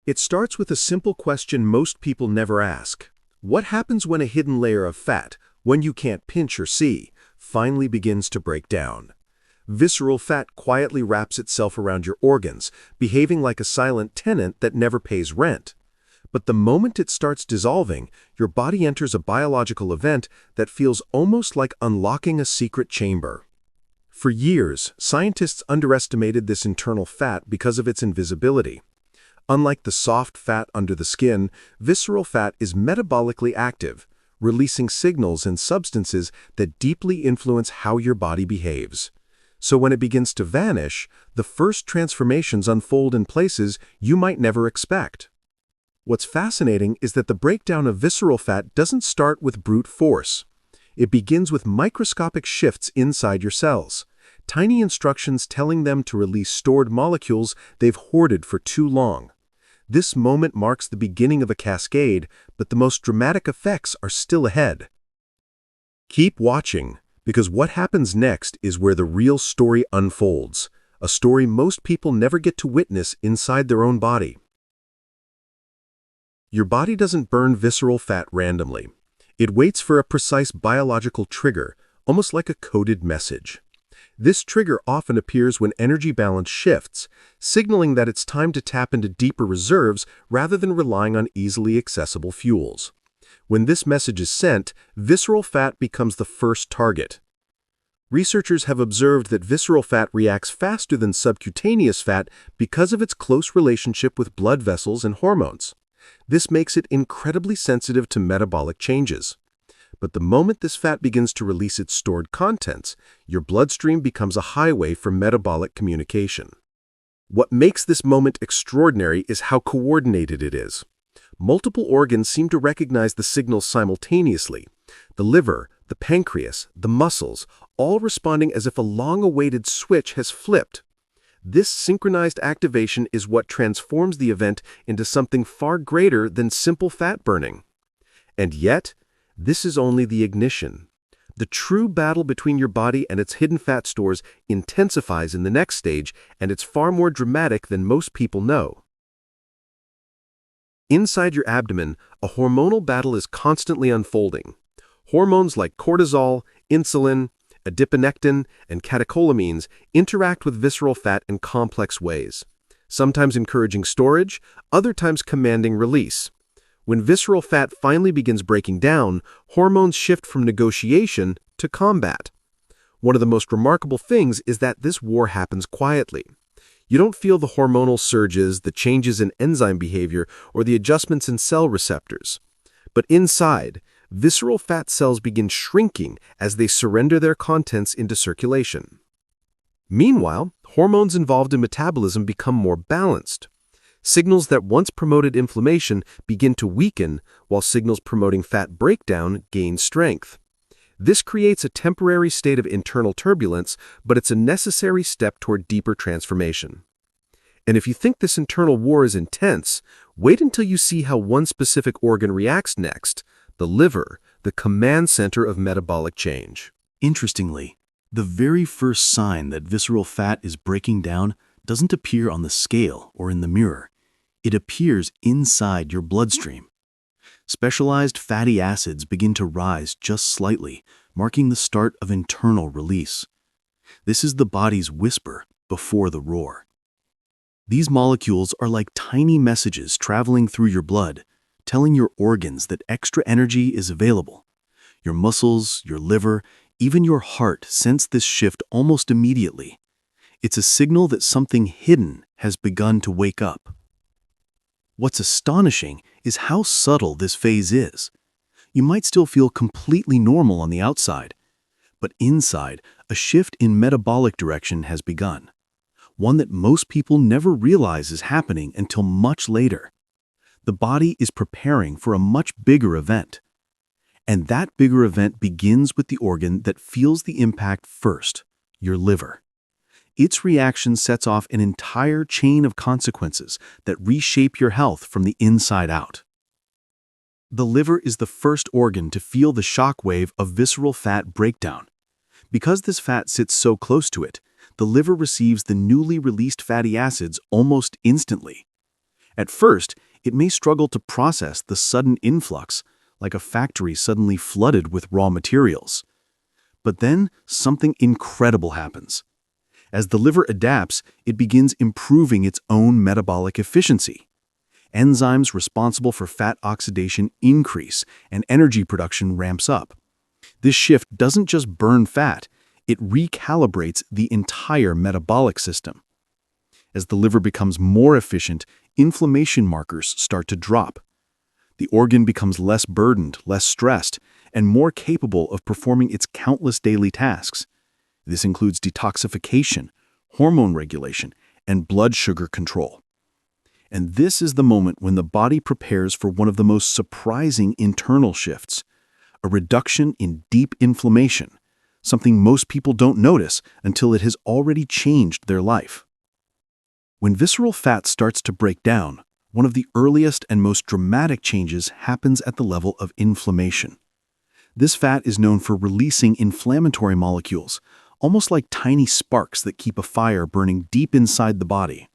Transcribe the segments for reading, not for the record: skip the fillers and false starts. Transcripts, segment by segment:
It starts with a simple question most people never ask. What happens when a hidden layer of fat, one you can't pinch or see, finally begins to break down? Visceral fat quietly wraps itself around your organs, behaving like a silent tenant that never pays rent. But the moment it starts dissolving, your body enters a biological event that feels almost like unlocking a secret chamber. For years, scientists underestimated this internal fat because of its invisibility. Unlike the soft fat under the skin, visceral fat is metabolically active, releasing signals and substances that deeply influence how your body behaves. So when it begins to vanish, the first transformations unfold in places you might never expect. What's fascinating is that the breakdown of visceral fat doesn't start with brute force. It begins with microscopic shifts inside your cells, tiny instructions telling them to release stored molecules they've hoarded for too long. This moment marks the beginning of a cascade, but the most dramatic effects are still ahead. Keep watching, because what happens next is where the real story unfolds, a story most people never get to witness inside their own body. Your body doesn't burn visceral fat randomly. It waits for a precise biological trigger, almost like a coded message. This trigger often appears when energy balance shifts, signaling that it's time to tap into deeper reserves rather than relying on easily accessible fuels. When this message is sent, visceral fat becomes the first target. Researchers have observed that visceral fat reacts faster than subcutaneous fat because of its close relationship with blood vessels and hormones. This makes it incredibly sensitive to metabolic changes. But the moment this fat begins to release its stored contents, your bloodstream becomes a highway for metabolic communication. What makes this moment extraordinary is how coordinated it is. Multiple organs seem to recognize the signals simultaneously. The liver, the pancreas, the muscles, all responding as if a long-awaited switch has flipped. This synchronized activation is what transforms the event into something far greater than simple fat burning. And yet, this is only the ignition. The true battle between your body and its hidden fat stores intensifies in the next stage, and it's far more dramatic than most people know. Inside your abdomen, a hormonal battle is constantly unfolding. Hormones like cortisol, insulin, adiponectin, and catecholamines interact with visceral fat in complex ways, sometimes encouraging storage, other times commanding release. When visceral fat finally begins breaking down, hormones shift from negotiation to combat. One of the most remarkable things is that this war happens quietly. You don't feel the hormonal surges, the changes in enzyme behavior, or the adjustments in cell receptors. But inside, visceral fat cells begin shrinking as they surrender their contents into circulation. Meanwhile, hormones involved in metabolism become more balanced. Signals that once promoted inflammation begin to weaken, while signals promoting fat breakdown gain strength. This creates a temporary state of internal turbulence, but it's a necessary step toward deeper transformation. And if you think this internal war is intense, wait until you see how one specific organ reacts next: the liver, the command center of metabolic change. Interestingly, the very first sign that visceral fat is breaking down doesn't appear on the scale or in the mirror. It appears inside your bloodstream. Specialized fatty acids begin to rise just slightly, marking the start of internal release. This is the body's whisper before the roar. These molecules are like tiny messages traveling through your blood, telling your organs that extra energy is available. Your muscles, your liver, even your heart sense this shift almost immediately. It's a signal that something hidden has begun to wake up. What's astonishing is how subtle this phase is. You might still feel completely normal on the outside, but inside, a shift in metabolic direction has begun, one that most people never realize is happening until much later. The body is preparing for a much bigger event. And that bigger event begins with the organ that feels the impact first, your liver. Its reaction sets off an entire chain of consequences that reshape your health from the inside out. The liver is the first organ to feel the shock wave of visceral fat breakdown. Because this fat sits so close to it, the liver receives the newly released fatty acids almost instantly. At first, it may struggle to process the sudden influx, like a factory suddenly flooded with raw materials. But then something incredible happens. As the liver adapts, it begins improving its own metabolic efficiency. Enzymes responsible for fat oxidation increase and energy production ramps up. This shift doesn't just burn fat, it recalibrates the entire metabolic system. As the liver becomes more efficient, inflammation markers start to drop. The organ becomes less burdened, less stressed, and more capable of performing its countless daily tasks. This includes detoxification, hormone regulation, and blood sugar control. And this is the moment when the body prepares for one of the most surprising internal shifts, a reduction in deep inflammation, something most people don't notice until it has already changed their life. When visceral fat starts to break down, one of the earliest and most dramatic changes happens at the level of inflammation. This fat is known for releasing inflammatory molecules, almost like tiny sparks that keep a fire burning deep inside the body.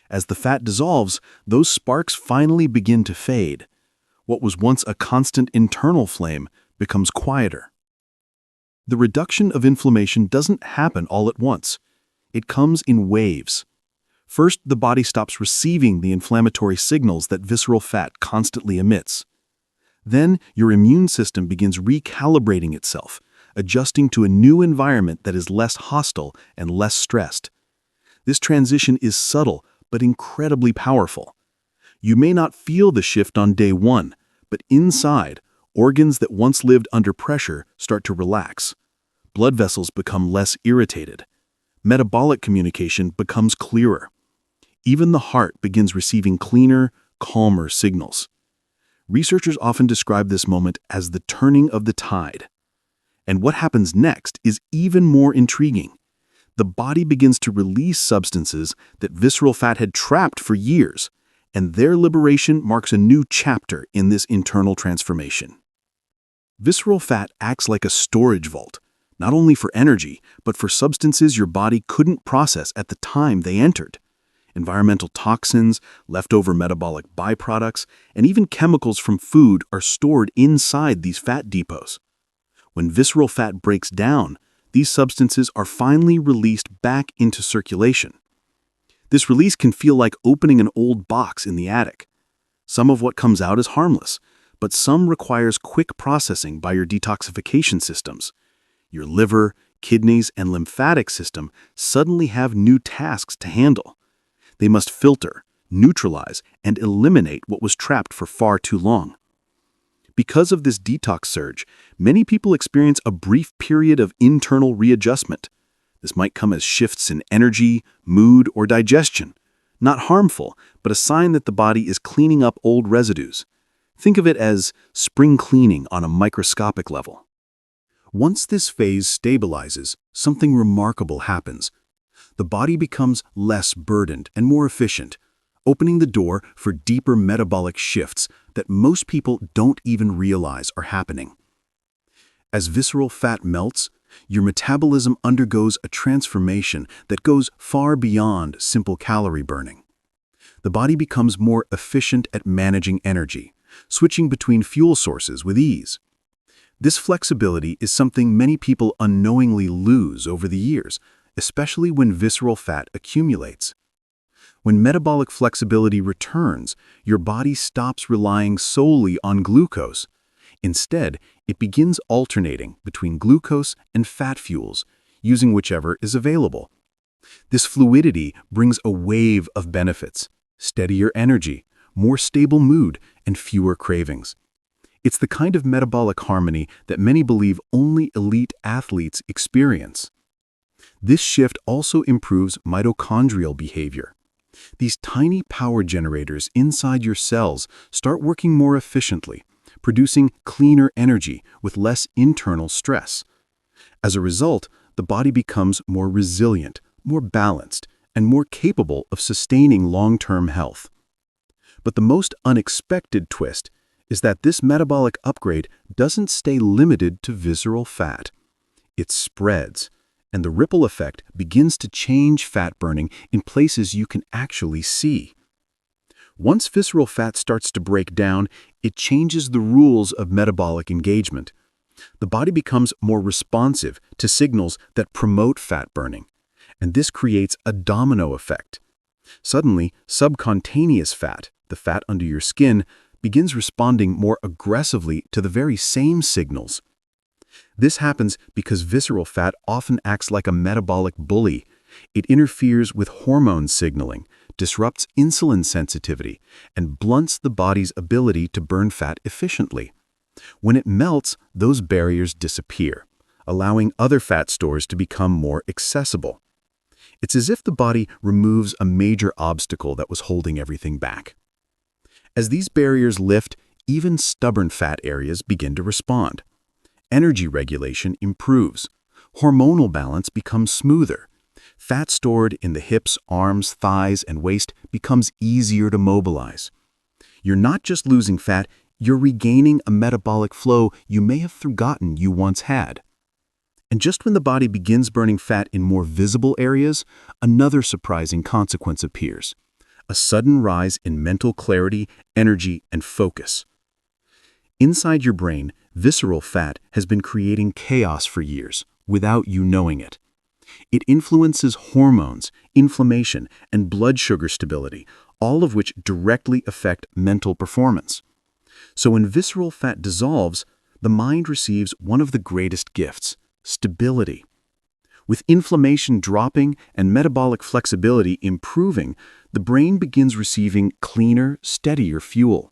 As the fat dissolves, those sparks finally begin to fade. What was once a constant internal flame becomes quieter. The reduction of inflammation doesn't happen all at once. It comes in waves. First, the body stops receiving the inflammatory signals that visceral fat constantly emits. Then, your immune system begins recalibrating itself, adjusting to a new environment that is less hostile and less stressed. This transition is subtle, but incredibly powerful. You may not feel the shift on day one, but inside, organs that once lived under pressure start to relax. Blood vessels become less irritated. Metabolic communication becomes clearer. Even the heart begins receiving cleaner, calmer signals. Researchers often describe this moment as the turning of the tide. And what happens next is even more intriguing. The body begins to release substances that visceral fat had trapped for years, and their liberation marks a new chapter in this internal transformation. Visceral fat acts like a storage vault, not only for energy, but for substances your body couldn't process at the time they entered. Environmental toxins, leftover metabolic byproducts, and even chemicals from food are stored inside these fat depots. When visceral fat breaks down, these substances are finally released back into circulation. This release can feel like opening an old box in the attic. Some of what comes out is harmless, but some requires quick processing by your detoxification systems. Your liver, kidneys, and lymphatic system suddenly have new tasks to handle. They must filter, neutralize, and eliminate what was trapped for far too long. Because of this detox surge, many people experience a brief period of internal readjustment. This might come as shifts in energy, mood, or digestion. Not harmful, but a sign that the body is cleaning up old residues. Think of it as spring cleaning on a microscopic level. Once this phase stabilizes, something remarkable happens. The body becomes less burdened and more efficient, opening the door for deeper metabolic shifts that most people don't even realize are happening. As visceral fat melts, your metabolism undergoes a transformation that goes far beyond simple calorie burning. The body becomes more efficient at managing energy, switching between fuel sources with ease. This flexibility is something many people unknowingly lose over the years, especially when visceral fat accumulates. When metabolic flexibility returns, your body stops relying solely on glucose. Instead, it begins alternating between glucose and fat fuels, using whichever is available. This fluidity brings a wave of benefits: steadier energy, more stable mood, and fewer cravings. It's the kind of metabolic harmony that many believe only elite athletes experience. This shift also improves mitochondrial behavior. These tiny power generators inside your cells start working more efficiently, producing cleaner energy with less internal stress. As a result, the body becomes more resilient, more balanced, and more capable of sustaining long-term health. But the most unexpected twist is that this metabolic upgrade doesn't stay limited to visceral fat. It spreads, and the ripple effect begins to change fat burning in places you can actually see. Once visceral fat starts to break down, it changes the rules of metabolic engagement. The body becomes more responsive to signals that promote fat burning, and this creates a domino effect. Suddenly, subcutaneous fat, the fat under your skin, begins responding more aggressively to the very same signals. This happens because visceral fat often acts like a metabolic bully. It interferes with hormone signaling, disrupts insulin sensitivity, and blunts the body's ability to burn fat efficiently. When it melts, those barriers disappear, allowing other fat stores to become more accessible. It's as if the body removes a major obstacle that was holding everything back. As these barriers lift, even stubborn fat areas begin to respond. Energy regulation improves. Hormonal balance becomes smoother. Fat stored in the hips, arms, thighs, and waist becomes easier to mobilize. You're not just losing fat, you're regaining a metabolic flow you may have forgotten you once had. And just when the body begins burning fat in more visible areas, another surprising consequence appears: a sudden rise in mental clarity, energy, and focus. Inside your brain, visceral fat has been creating chaos for years, without you knowing it. It influences hormones, inflammation, and blood sugar stability, all of which directly affect mental performance. So when visceral fat dissolves, the mind receives one of the greatest gifts: stability. With inflammation dropping and metabolic flexibility improving, the brain begins receiving cleaner, steadier fuel.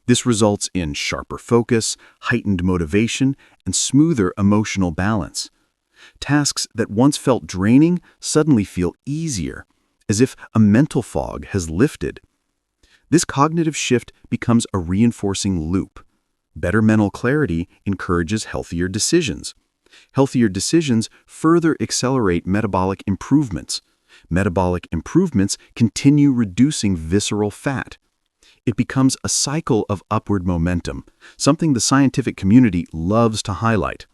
This results in sharper focus, heightened motivation, and smoother emotional balance. Tasks that once felt draining suddenly feel easier, as if a mental fog has lifted. This cognitive shift becomes a reinforcing loop. Better mental clarity encourages healthier decisions. Healthier decisions further accelerate metabolic improvements. Metabolic improvements continue reducing visceral fat. It becomes a cycle of upward momentum, something the scientific community loves to highlight.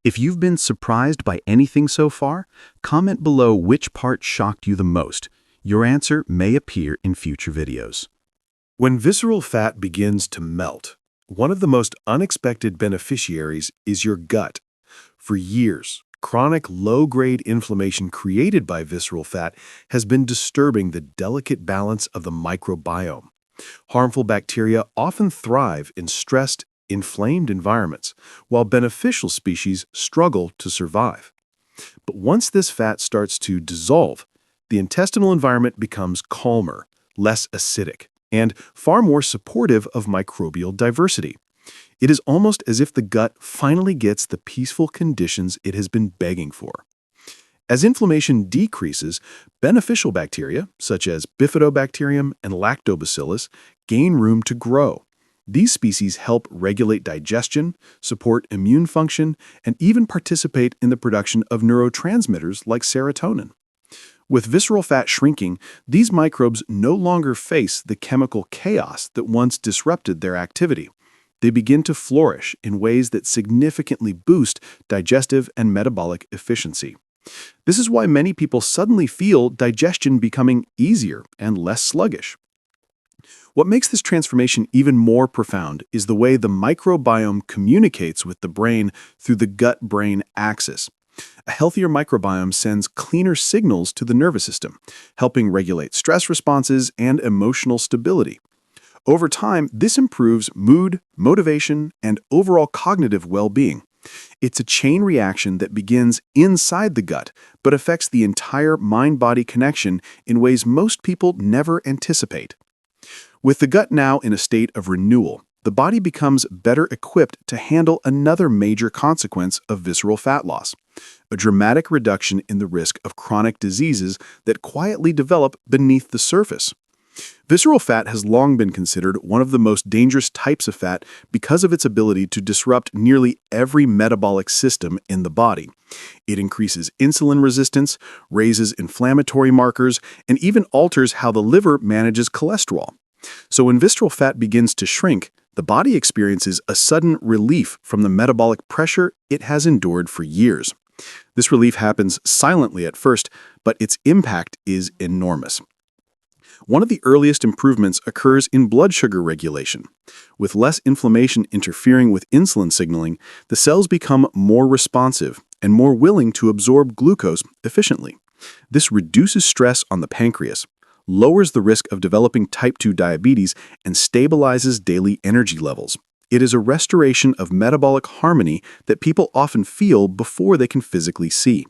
If you've been surprised by anything so far, comment below which part shocked you the most. Your answer may appear in future videos. When visceral fat begins to melt, one of the most unexpected beneficiaries is your gut. For years, chronic low-grade inflammation created by visceral fat has been disturbing the delicate balance of the microbiome. Harmful bacteria often thrive in stressed, inflamed environments, while beneficial species struggle to survive. But once this fat starts to dissolve, the intestinal environment becomes calmer, less acidic, and far more supportive of microbial diversity. It is almost as if the gut finally gets the peaceful conditions it has been begging for. As inflammation decreases, beneficial bacteria, such as bifidobacterium and lactobacillus, gain room to grow. These species help regulate digestion, support immune function, and even participate in the production of neurotransmitters like serotonin. With visceral fat shrinking, these microbes no longer face the chemical chaos that once disrupted their activity. They begin to flourish in ways that significantly boost digestive and metabolic efficiency. This is why many people suddenly feel digestion becoming easier and less sluggish. What makes this transformation even more profound is the way the microbiome communicates with the brain through the gut-brain axis. A healthier microbiome sends cleaner signals to the nervous system, helping regulate stress responses and emotional stability. Over time, this improves mood, motivation, and overall cognitive well-being. It's a chain reaction that begins inside the gut, but affects the entire mind-body connection in ways most people never anticipate. With the gut now in a state of renewal, the body becomes better equipped to handle another major consequence of visceral fat loss: a dramatic reduction in the risk of chronic diseases that quietly develop beneath the surface. Visceral fat has long been considered one of the most dangerous types of fat because of its ability to disrupt nearly every metabolic system in the body. It increases insulin resistance, raises inflammatory markers, and even alters how the liver manages cholesterol. So when visceral fat begins to shrink, the body experiences a sudden relief from the metabolic pressure it has endured for years. This relief happens silently at first, but its impact is enormous. One of the earliest improvements occurs in blood sugar regulation. With less inflammation interfering with insulin signaling, the cells become more responsive and more willing to absorb glucose efficiently. This reduces stress on the pancreas, lowers the risk of developing type 2 diabetes, and stabilizes daily energy levels. It is a restoration of metabolic harmony that people often feel before they can physically see.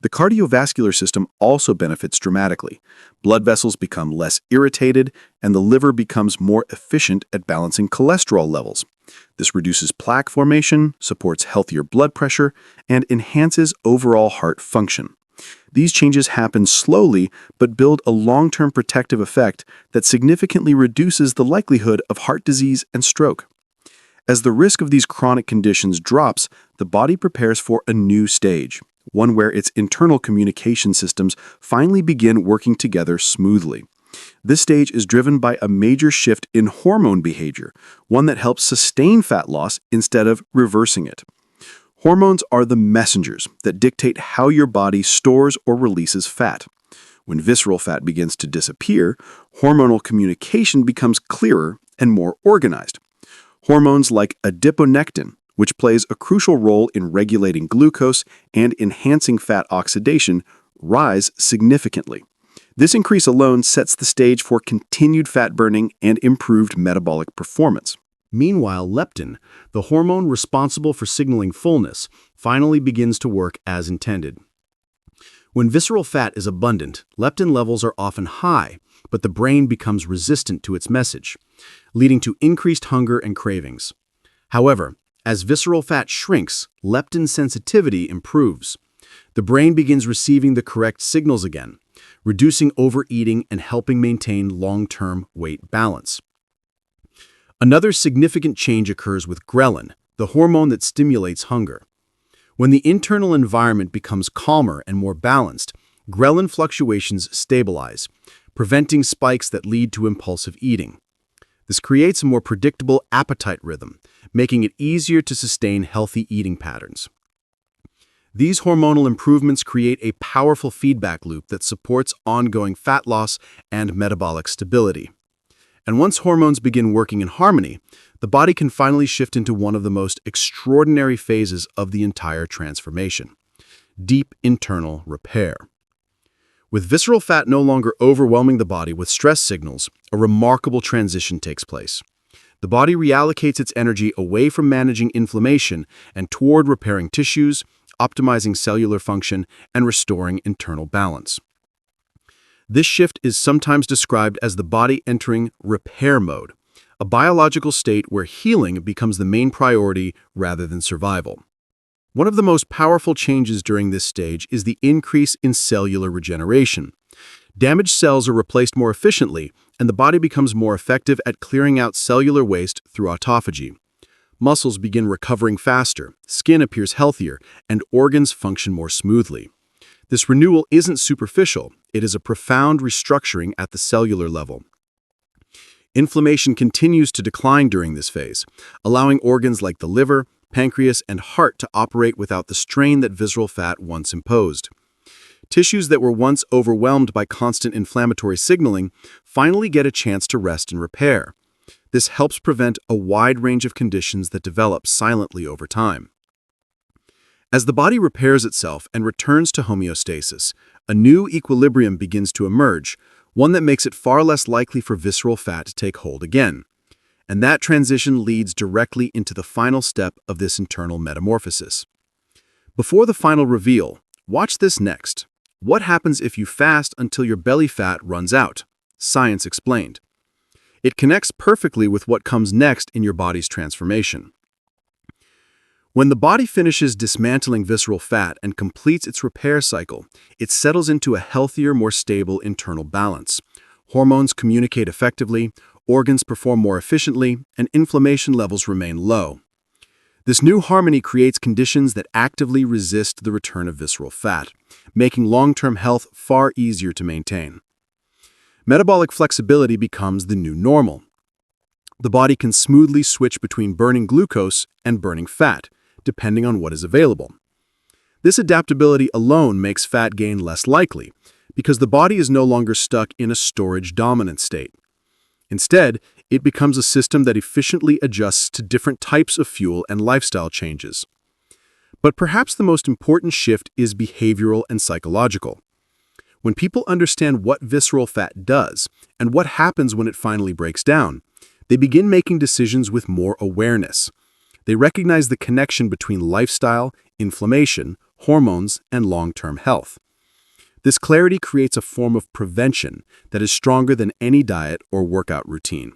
The cardiovascular system also benefits dramatically. Blood vessels become less irritated, and the liver becomes more efficient at balancing cholesterol levels. This reduces plaque formation, supports healthier blood pressure, and enhances overall heart function. These changes happen slowly but build a long-term protective effect that significantly reduces the likelihood of heart disease and stroke. As the risk of these chronic conditions drops, the body prepares for a new stage, one where its internal communication systems finally begin working together smoothly. This stage is driven by a major shift in hormone behavior, one that helps sustain fat loss instead of reversing it. Hormones are the messengers that dictate how your body stores or releases fat. When visceral fat begins to disappear, hormonal communication becomes clearer and more organized. Hormones like adiponectin, which plays a crucial role in regulating glucose and enhancing fat oxidation, rise significantly. This increase alone sets the stage for continued fat burning and improved metabolic performance. Meanwhile, leptin, the hormone responsible for signaling fullness, finally begins to work as intended. When visceral fat is abundant, leptin levels are often high, but the brain becomes resistant to its message, leading to increased hunger and cravings. However, as visceral fat shrinks, leptin sensitivity improves. The brain begins receiving the correct signals again, reducing overeating and helping maintain long-term weight balance. Another significant change occurs with ghrelin, the hormone that stimulates hunger. When the internal environment becomes calmer and more balanced, ghrelin fluctuations stabilize, preventing spikes that lead to impulsive eating. This creates a more predictable appetite rhythm, making it easier to sustain healthy eating patterns. These hormonal improvements create a powerful feedback loop that supports ongoing fat loss and metabolic stability. And once hormones begin working in harmony, the body can finally shift into one of the most extraordinary phases of the entire transformation: deep internal repair. With visceral fat no longer overwhelming the body with stress signals, a remarkable transition takes place. The body reallocates its energy away from managing inflammation and toward repairing tissues, optimizing cellular function, and restoring internal balance. This shift is sometimes described as the body entering repair mode, a biological state where healing becomes the main priority rather than survival. One of the most powerful changes during this stage is the increase in cellular regeneration. Damaged cells are replaced more efficiently, and the body becomes more effective at clearing out cellular waste through autophagy. Muscles begin recovering faster, skin appears healthier, and organs function more smoothly. This renewal isn't superficial, it is a profound restructuring at the cellular level. Inflammation continues to decline during this phase, allowing organs like the liver, pancreas, and heart to operate without the strain that visceral fat once imposed. Tissues that were once overwhelmed by constant inflammatory signaling finally get a chance to rest and repair. This helps prevent a wide range of conditions that develop silently over time. As the body repairs itself and returns to homeostasis, a new equilibrium begins to emerge, one that makes it far less likely for visceral fat to take hold again. And that transition leads directly into the final step of this internal metamorphosis. Before the final reveal, watch this next. What happens if you fast until your belly fat runs out? Science explained. It connects perfectly with what comes next in your body's transformation. When the body finishes dismantling visceral fat and completes its repair cycle, it settles into a healthier, more stable internal balance. Hormones communicate effectively, organs perform more efficiently, and inflammation levels remain low. This new harmony creates conditions that actively resist the return of visceral fat, making long-term health far easier to maintain. Metabolic flexibility becomes the new normal. The body can smoothly switch between burning glucose and burning fat, depending on what is available. This adaptability alone makes fat gain less likely, because the body is no longer stuck in a storage-dominant state. Instead, it becomes a system that efficiently adjusts to different types of fuel and lifestyle changes. But perhaps the most important shift is behavioral and psychological. When people understand what visceral fat does and what happens when it finally breaks down, they begin making decisions with more awareness. They recognize the connection between lifestyle, inflammation, hormones, and long-term health. This clarity creates a form of prevention that is stronger than any diet or workout routine.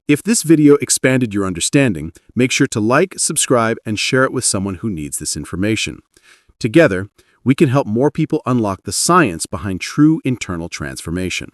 If this video expanded your understanding, make sure to like, subscribe, and share it with someone who needs this information. Together, we can help more people unlock the science behind true internal transformation.